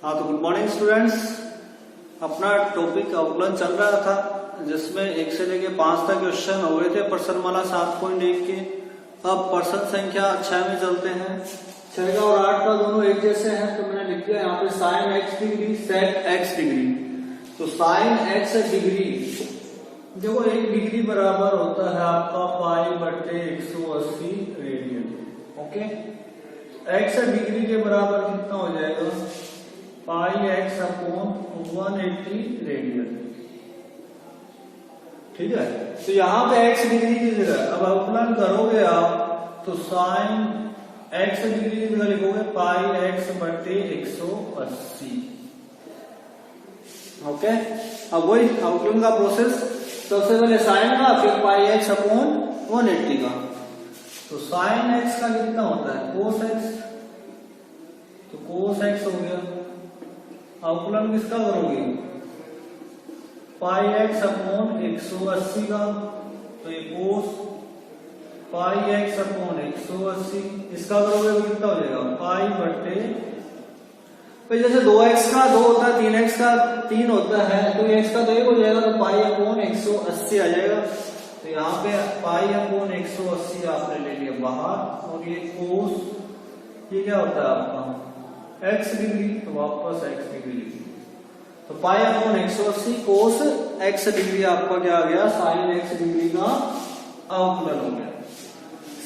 हाँ तो good morning students. अपना टॉपिक अवकलन चल रहा था जिसमें 1 से लेके 5 तक क्वेश्चन हो गए थे प्रश्नमाला 7.1 के। अब प्रश्न संख्या 6 में चलते हैं। 6 का और 8 का दोनों एक जैसे हैं तो मैंने लिख दिया यहाँ पे साइन x डिग्री सेक x डिग्री। तो साइन x डिग्री देखो 1 डिग्री बराबर होता है आपका पाई बटे 180 रेडियन। ओके, x डिग्री के बराबर कितना हो जाएगा पाई x अपॉन 180 रेडियन। ठीक है, तो यहाँ पे x डिग्री की जगह अब अवकलन करोगे आप तो साइन x डिग्री की जगह लिखोगे पाई x बटे 180। ओके, अब वही अवकलन का प्रोसेस, सबसे पहले साइन का फिर पाई x अपॉन 180 का। तो साइन x का कितना होता है कोस x, तो कोस x हो गया। अवकलन किसका करोगे पाई x अपॉन 180 का, तो ये कोस पाई x अपॉन 180 इसका करोगे तो कितना हो जाएगा पाई बटे, तो जैसे 2x का 2 होता है 3x का 3 होता है तो x का 1 हो जाएगा, तो पाई अपॉन 180 आ जाएगा। तो यहाँ पे पाई अपॉन 180 आपने ले लिया बाहर, और ये कोस ये क्या होता है आपका x डिग्री, तो वापस x डिग्री। तो पाई अपॉन 180 कोस x डिग्री आपका क्या आ गया साइन x डिग्री का अवकलन हो गया।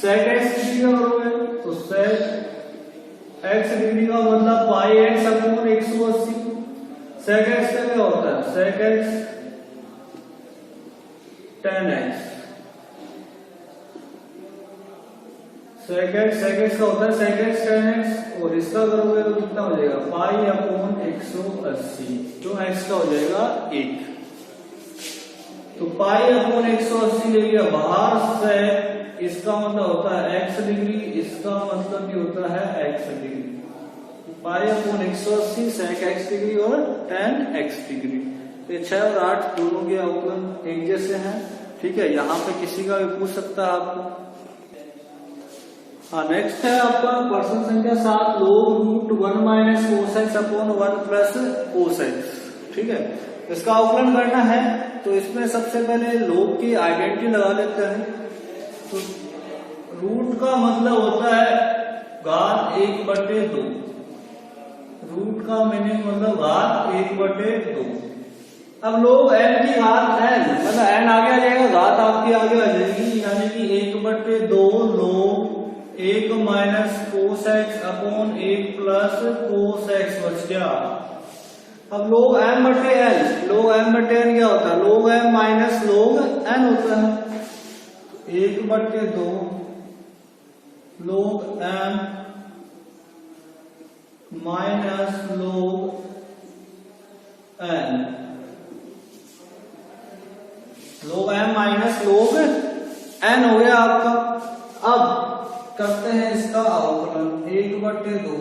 सेक x डिग्री का करोगे तो सेक x डिग्री का मतलब पाई x अपॉन 180। सेक x का क्या होता है सेक x tan x। सेक x का होता है सेक x tan x, और इसका करोगे तो कितना हो जाएगा पाई अपॉन 180, तो x का हो जाएगा 1। तो पाई अपॉन 180 ले लिया बाहर से, इसका मतलब होता है x डिग्री, इसका मतलब भी होता है x डिग्री। पाई अपॉन 180 सेक x डिग्री और tan x डिग्री। तो 6 और 8 दोनों के अवकलन एक जैसे हैं। ठीक है, यहाँ पे किसी का भी पूछ सकता है आपको। हाँ, नेक्स्ट है आपका प्रश्न संख्या 7 log root 1 minus cos X upon 1 plus cos X. ठीक है, इसका अवकलन करना है तो इसमें सबसे पहले log की आइडेंटिटी लगा लेते हैं। तो रूट का मतलब होता है घात 1/2। रूट का मीनिंग मतलब घात 1/2। अब log n की घात n मतलब n आगे आ जाएगा, घात आपकी आगे आ जाएगी, यानी कि 1/2 log 1 minus cos X upon 1 plus cos x बच गया। अब log m बटे n, log m बटे n क्या होता है log m minus log n होता है। 1/2 log m minus log n, log m minus log n हो गया आपका। अब करते हैं इसका अवकलन 1/2।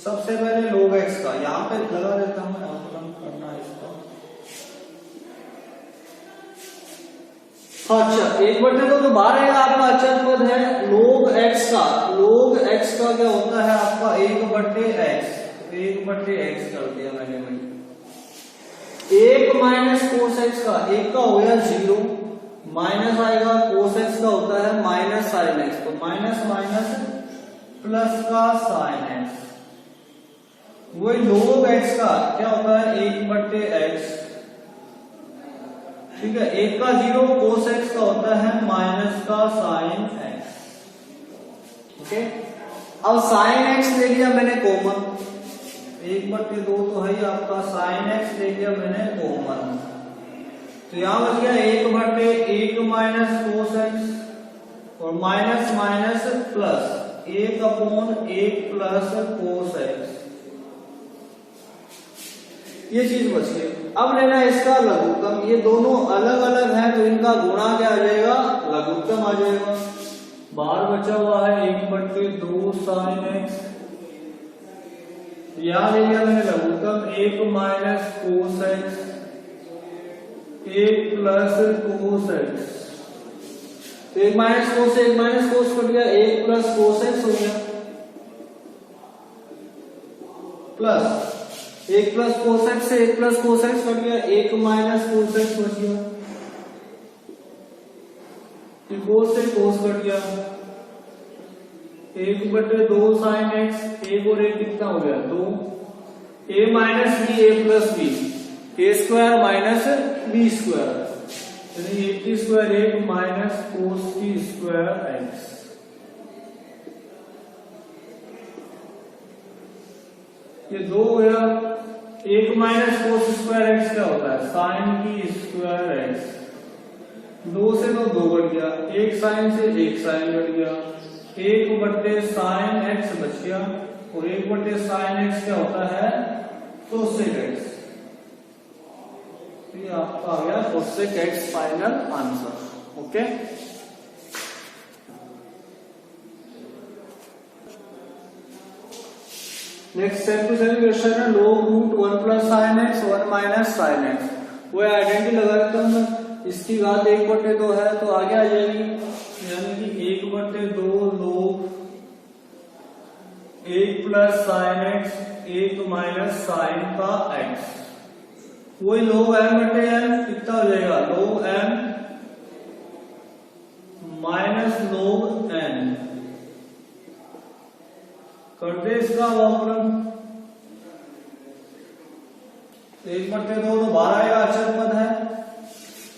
सबसे पहले log x का यहाँ पे लगा देता हूं, अवकलन करना इसका। अच्छा, 1/2 तो बाहर आएगा आपका अचर पद है log x का। log x का क्या होता है आपका 1/x, 1/x कर दिया मैंने भाई। 1 माइनस कोस एक्स का 1 का हो गया 0, माइनस आएगा कोस एक्स का होता है माइनस साइन एक्स, तो माइनस माइनस प्लस का साइन एक्स। वही log x का क्या होता है 1/x। ठीक है, 1 का 0 कोस एक्स का होता है माइनस का साइन एक्स। ओके, अब साइन एक्स ले लिया मैंने कॉमन, 1/2 तो है ही आपका, साइन एक्स ले लिया मैंने कॉमन, तो यहां बच गया 1/1 माइनस कोस एक्स और minus minus plus 1 upon 1 plus cos x. ये चीज बच गई। अब लेना है इसका लघुत्तम। ये दोनों अलग अलग हैं तो इनका गुणा क्या आ जाएगा लघुत्तम आ जाएगा। बाहर बचा हुआ है 1/2 साइन एक्स, यहां ले लिया मैंने लघुत्तम 1 minus cos x 1 plus cos x. तो 1 माइनस कोस से 1 माइनस कोस कट गया, 1 प्लस कोस एक्स हो गया। प्लस 1 प्लस कोसेक्स से 1 प्लस कोसेक्स कट गया, 1 माइनस कोसेक्स बच गया, कोस से कोस कट गया, 1/2 साइन एक्स, 1 और 1 कितना हो गया 2, a minus B A plus B, A square minus B square, यानी ए की स्क्वायर 1 माइनस कोस की स्क्वायर एक्स। ये 2 हो गया, 1 माइनस कोस स्क्वायर एक्स क्या होता है साइन की स्क्वायर एक्स, 2 से 2 कट गया, 1 साइन से 1 साइन कट गया, 1 साइन एक्स बच गया, और 1 साइन एक्स क्या होता है कोसेक एक्स। ये आपका आ गया cosec X final answer. Okay, next same to same question है, log root 1 plus sine X 1 minus sine X, वो आइडेंटिटी लगा देता हूं, इसकी घात 1/2 है तो आगे आ जाएगी, यानी कि 1/2 log 1 plus sine X 1 minus sine का एक्स, वही log m/n कितना हो जाएगा log m minus log n, कर दे इसका अवकलन, 1/2 तो बाहर आएगा, अचर पद है,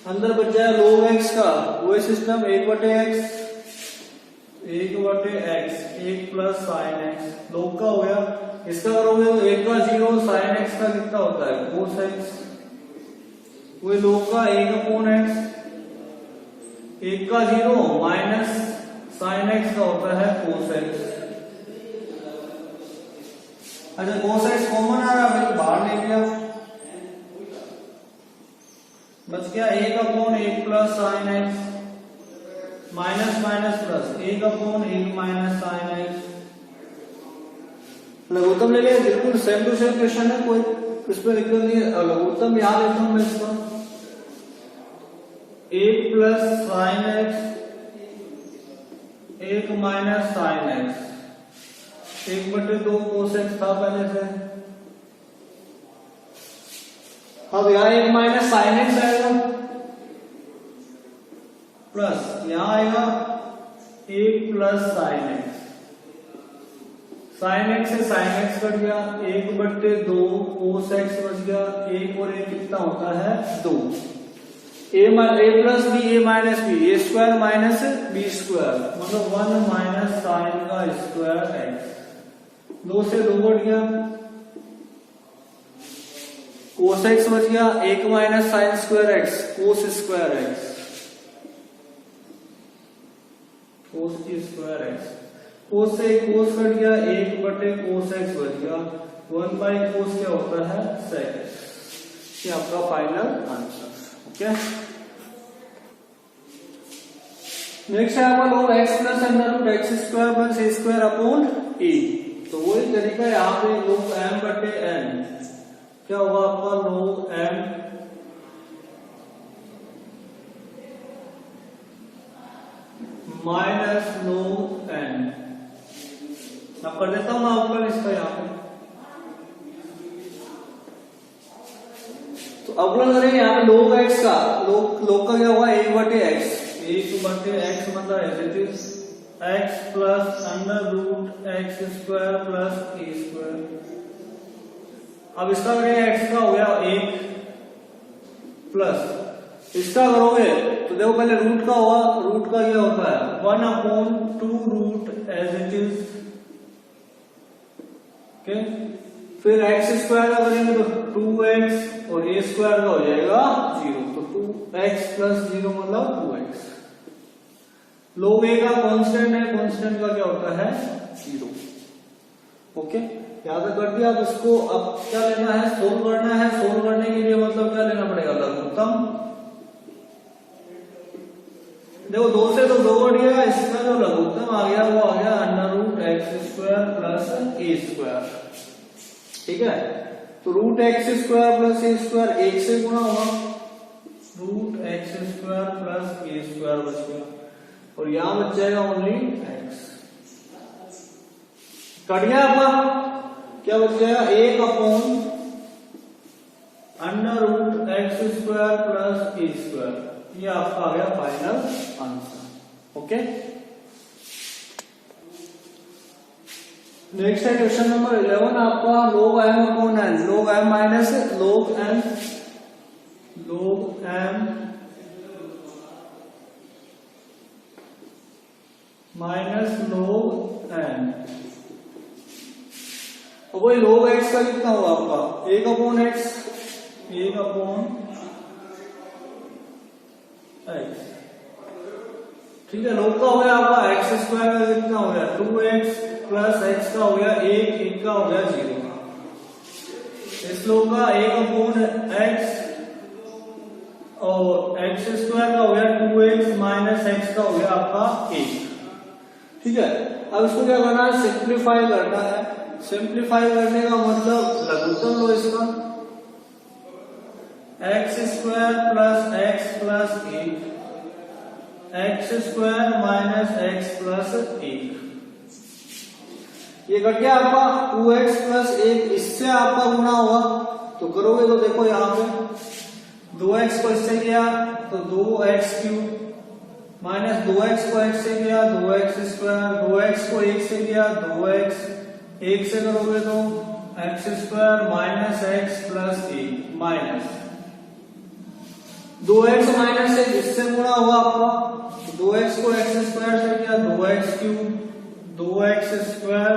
अंदर बच जाए log x का, वही system 1/x 1 plus sine x, log का हो गया, इसका करोगे तो 1 का 0, साइन एक्स का कितना होता है कोस एक्स, वही log का 1/x, 1 का 0 माइनस साइन एक्स का होता है कोस एक्स। अच्छा कोस एक्स कॉमन आ रहा है, बाहर ले लिया, बच गया 1/1 plus sine x minus minus plus 1/1 minus sine x, लघुत्तम ले लिया, बिल्कुल सेम टू सेम क्वेश्चन है, कोई इसमें दिक्कत नहीं है। लघुत्तम याद लेता हूं मैं इसका, 1 plus sine X 1 minus sine x, 1/2 cos x था पहले से, अब यहाँ 1 माइनस साइन एक्स आएगा, प्लस यहां आएगा 1 plus sine x, sine x से साइन एक्स कट गया, 1/2 कोस एक्स बच गया, 1 और 1 कितना होता है 2, a plus B A minus B, A square minus B square, मतलब 1 माइनस साइन का स्क्वायर एक्स, 2 से 2 कट गया, कोस एक्स बच गया, 1 minus sine square x cos square x, cos की स्क्वायर एक्स, कोस से कोस कट गया, 1/कोस एक्स बच गया, 1/कोस क्या होता है सेक एक्स। ये आपका फाइनल आंसर। ओके, नेक्स्ट है आपका log x plus under root x square plus a square upon a, तो वही तरीका है यहाँ पे log m/n क्या होगा आपका log m minus log n, अब कर देता हूं मैं अवकलन इसका यहाँ पे, तो अवकलन करेंगे यहाँ पे log x का, log का क्या होगा 1/x, 1/x मतलब ऐसे x plus under root x square plus a square, अब इसका करेंगे x का हो गया 1 प्लस इसका करोगे तो देखो पहले रूट का होगा, रूट का क्या होता है 1/2 root as it is, okay, फिर एक्स स्क्वायर का करेंगे तो 2x और ए स्क्वायर का हो जाएगा 0, तो 2x प्लस 0 मतलब 2x, log a का कांस्टेंट है, कांस्टेंट का क्या होता है 0। ओके, याद कर दिया। अब इसको अब क्या लेना है, सोल्व करना है। सोल्व करने के लिए मतलब क्या लेना पड़ेगा, लघुत्तम। देखो 2 से तो 2 कट गया, इसका जो लघुत्तम आ गया वो आ गया under root x square plus a square, ठीक है। तो root x square plus a square 1 से गुणा होगा, root x square plus a square बच गया, और यहां बच जाएगा ओनली एक्स। कट गया आपका, क्या बच जाएगा 1/2 under root x square plus a square, ये आपका आ गया फाइनल आंसर। ओके, नेक्स्ट है क्वेश्चन नंबर 11 आपका log m upon n, log m minus log m minus log n। तो वही log x का कितना हुआ आपका 1 अपॉन x, 1 अपॉन x, ठीक है। log का हो गया आपका एक्स स्क्वायर का कितना हो गया 2x प्लस x का हो गया 1, 1 का हो गया 0। इस log का 1 अपॉन x और एक्स स्क्वायर का हो गया 2x माइनस x का हो गया आपका 1, ठीक है। अब इसको क्या करना है, सिंप्लीफाई करना है। सिंप्लीफाई करने का मतलब लघुत्तम लो इसका, x square plus x plus 1, x square minus x plus 1, ये कट गया आपका 2x प्लस 1, इससे आपका गुना होगा तो करोगे तो देखो यहाँ पे 2x को इससे किया तो 2x क्यूब माइनस 2x को x से किया 2x स्क्वायर, 2x को 1 से किया 2x, 1 से करोगे तो x square minus x plus 1 minus 2x minus 1 इससे गुणा हुआ आपका, 2x को x स्क्वायर से किया 2x cube, 2x square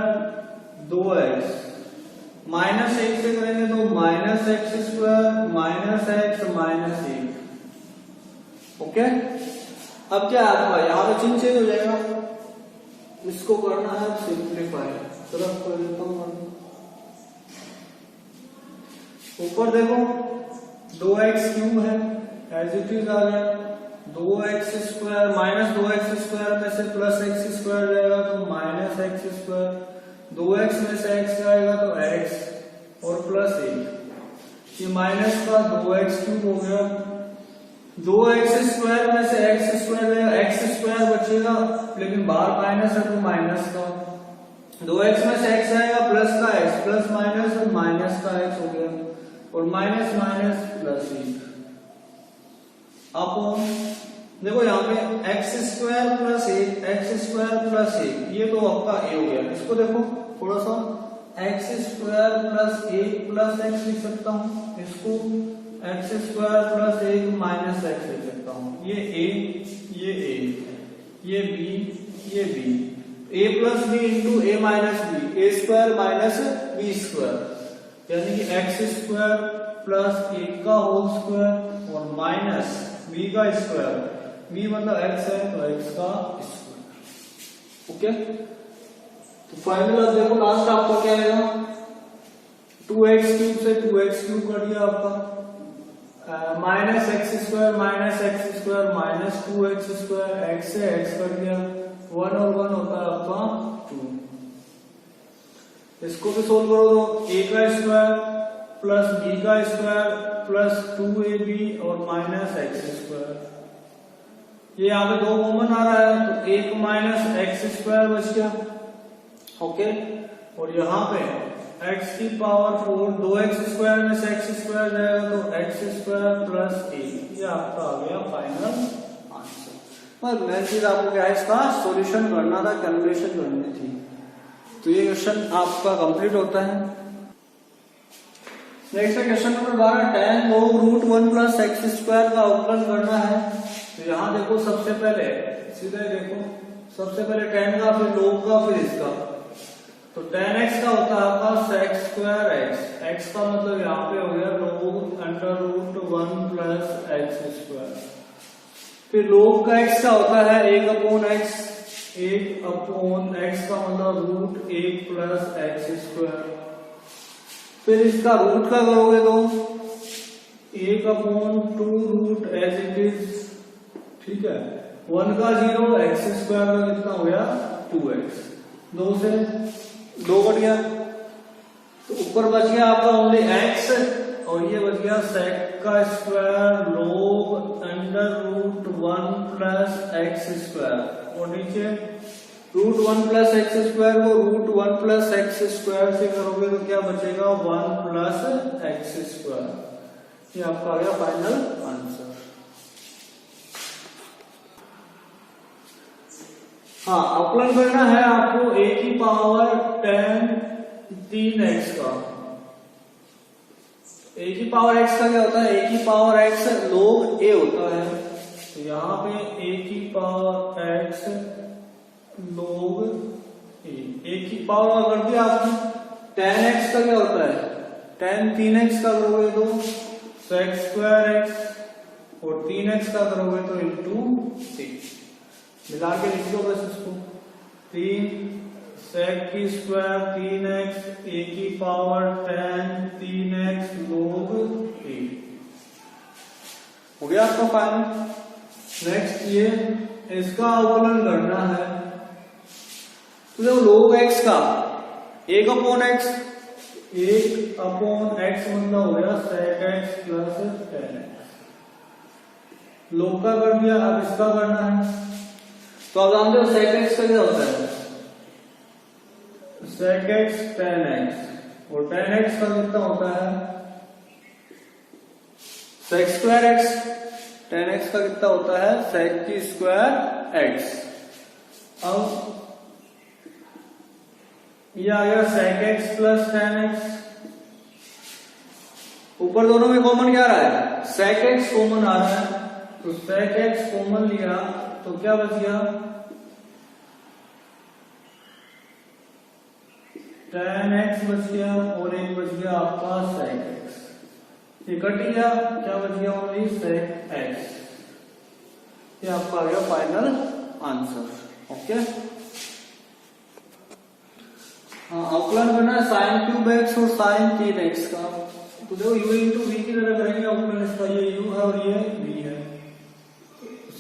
2x minus 1 से करेंगे तो minus x square minus x minus 1। Okay, अब क्या आपका यहाँ पे चिन्ह चेंज हो जाएगा, इसको करना है सिंप्लीफाई। तरफ कर देता हूँ, ऊपर देखो 2x क्यूब है एज इट इज आ गया, 2x square minus 2x square में से प्लस x स्क्वायर जाएगा तो माइनस x स्क्वायर, 2x में से x जाएगा तो x और प्लस 1, ये माइनस का 2x क्यूब हो गया, 2x स्क्वायर में से x स्क्वायर जाएगा, x स्क्वायर बचेगा लेकिन बाहर माइनस है तो माइनस का, 2x में से x जाएगा प्लस का x, प्लस माइनस और माइनस का x हो गया और माइनस माइनस प्लस 1 अपॉन, देखो यहाँ पे x square plus 1, x square plus 1, ये तो आपका a हो गया। इसको देखो थोड़ा सा, x square plus 1 plus x लिख सकता हूँ, इसको x square plus 1 minus x लिख सकता हूँ, ये a, ये b, ये b, a plus B into A minus B, A square minus B square, यानी कि एक्स स्क्वायर प्लस 1 का होल स्क्वायर और माइनस b का स्क्वायर, b मतलब x है तो x का स्क्वायर। ओके, तो फाइनल देखो लास्ट आपका क्या आएगा, 2x क्यूब से 2x क्यूब कर दिया आपका, minus x square minus x square minus 2x square, x से x कर दिया, 1 और 1 होता है आपका 2। इसको भी सोल्व करो तो a का स्क्वायर प्लस b का स्क्वायर प्लस 2ab और माइनस एक्स स्क्वायर, ये यहाँ पे 2 कॉमन आ रहा है तो 1 माइनस एक्स स्क्वायर बच गया। ओके, और यहाँ पे x की पावर 4, 2x स्क्वायर में से x स्क्वायर जाएगा तो x स्क्वायर प्लस 1, ये आपका आ गया फाइनल आंसर। पर मेन चीज आपको क्या है, इसका सॉल्यूशन करना था, कैलकुलेशन करनी थी। तो ये क्वेश्चन आपका कंप्लीट होता है। Next question number 12, tan log root 1 plus X square का अवकलन करना है। तो यहाँ देखो सबसे पहले सीधे देखो, सबसे पहले tan का फिर log का फिर इसका, तो tan x का होता है आपका sec स्क्वायर x, x का मतलब यहाँ पे हो गया log under root 1 plus X square, फिर log का x का होता है 1 अपॉन x, 1 अपॉन x का मतलब रूट 1 प्लस एक्स स्क्वायर, फिर इसका रूट का करोगे तो 1 upon 2 root as it is, ठीक है, 1 का 0, एक्स स्क्वायर का कितना हो गया 2x, 2 से 2 कट गया तो ऊपर बच गया आपका ओनली x और ये बच गया sec का square log under root 1 plus X square, और नीचे रूट 1 प्लस एक्स स्क्वायर को रूट 1 प्लस एक्स स्क्वायर से करोगे तो क्या बचेगा 1 प्लस एक्स स्क्वायर, ये आपका आ गया फाइनल आंसर। हाँ, अवकलन करना है आपको a की पावर 10 3x का। a की पावर x का क्या होता है? a की पावर x log a होता है। तो यहाँ पे a की पावर x log a की पावर कर दिया आपने। 10x का क्या होता है? 10 3x का करोगे तो sec स्क्वायर x और 3x का करोगे तो इंटू 6 मिला के लिख दो बस इसको। 3 sec की स्क्वायर 3x a की पावर 10 3x log a हो गया आपका फाइनल। नेक्स्ट ये इसका अवकलन करना है। तो जब log x का 1 अपॉन x 1 अपॉन x मतलब हो गया sec x plus 10x। log का कर दिया, अब इसका करना है। तो आप जानते हो sec x का क्या होता है? sec x tan x और tan x का कितना होता है? sec square x। tan x का कितना होता है? sec की स्क्वायर x। अब ये आ गया sec x plus tan x। ऊपर दोनों में कॉमन क्या आ रहा है? sec x कॉमन आ रहा है। तो sec x कॉमन लिया तो क्या बच गया? tan x बच गया और एक बच गया आपका sec x। ये कट गया, क्या बच गया? Only sec x। ये आपका आ गया फाइनल आंसर। ओके, हाँ, अवकलन करना है sin क्यूब x और sin 3x का। तो देखो u इंटू v की तरह करेंगे अवकलन इसका। ये u है और ये v है।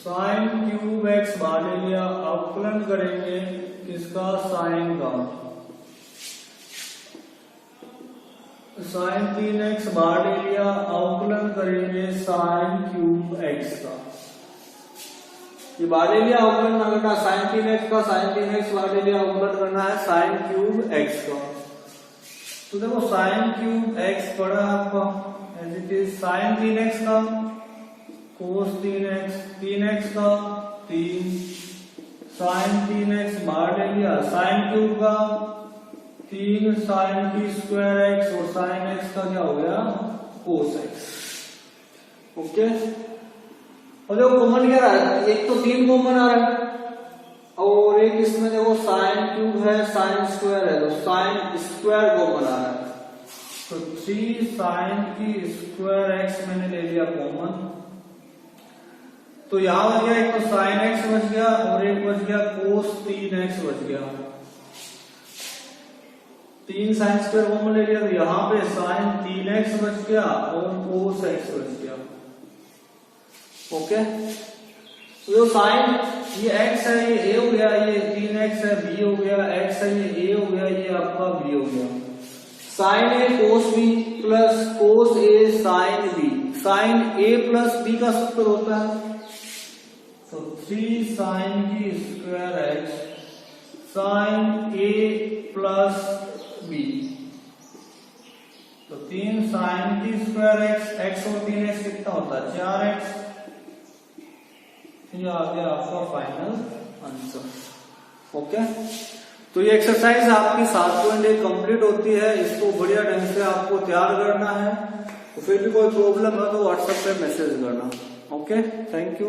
sin क्यूब x बाहर ले लिया, अवकलन करेंगे किसका? sin का। sin 3x बाहर ले लिया, अवकलन करेंगे sin क्यूब x का। ये बाहर ले लिया, अवकलन ना करना sin 3x का। sin 3x बाहर ले लिया, अवकलन करना है sin क्यूब x का। तो देखो sin क्यूब x पड़ा है आपका as it is. sin 3x का cos 3x 3x का 3 sin 3x बाहर ले लिया, sin क्यूब का 3 sin की स्क्वायर x और sin x का क्या हो गया? cos x। ओके, और देखो कॉमन क्या रहा है? एक तो 3 कॉमन आ रहा है और एक इसमें देखो sin क्यूब है sin स्क्वायर है, तो sin स्क्वायर कॉमन आ रहा है। तो 3 sin की स्क्वायर x मैंने ले लिया कॉमन। तो यहां बच गया एक तो sin x बच गया और एक बच गया cos 3x बच गया। 3 sin स्क्वायर कॉमन ले लिया तो यहां पे sin 3x बच गया और cos x बच गया। ओके, तो जो साइन ये x है ये a हो गया, ये 3x है b हो गया, x है ये a हो गया, ये आपका b हो गया। Sine a cos b plus cos a sin b। Sine a plus b का सूत्र होता है तो 3 sin की square x sin a plus b। तो 3 sin की स्क्वायर x और 3x कितना होता है? 4x। ये आ गया आपका फाइनल आंसर। ओके, तो ये एक्सरसाइज आपकी 7.1 कंप्लीट होती है। इसको बढ़िया ढंग से आपको तैयार करना है। तो फिर भी कोई प्रॉब्लम है तो व्हाट्सएप पे मैसेज करना। Okay, thank you.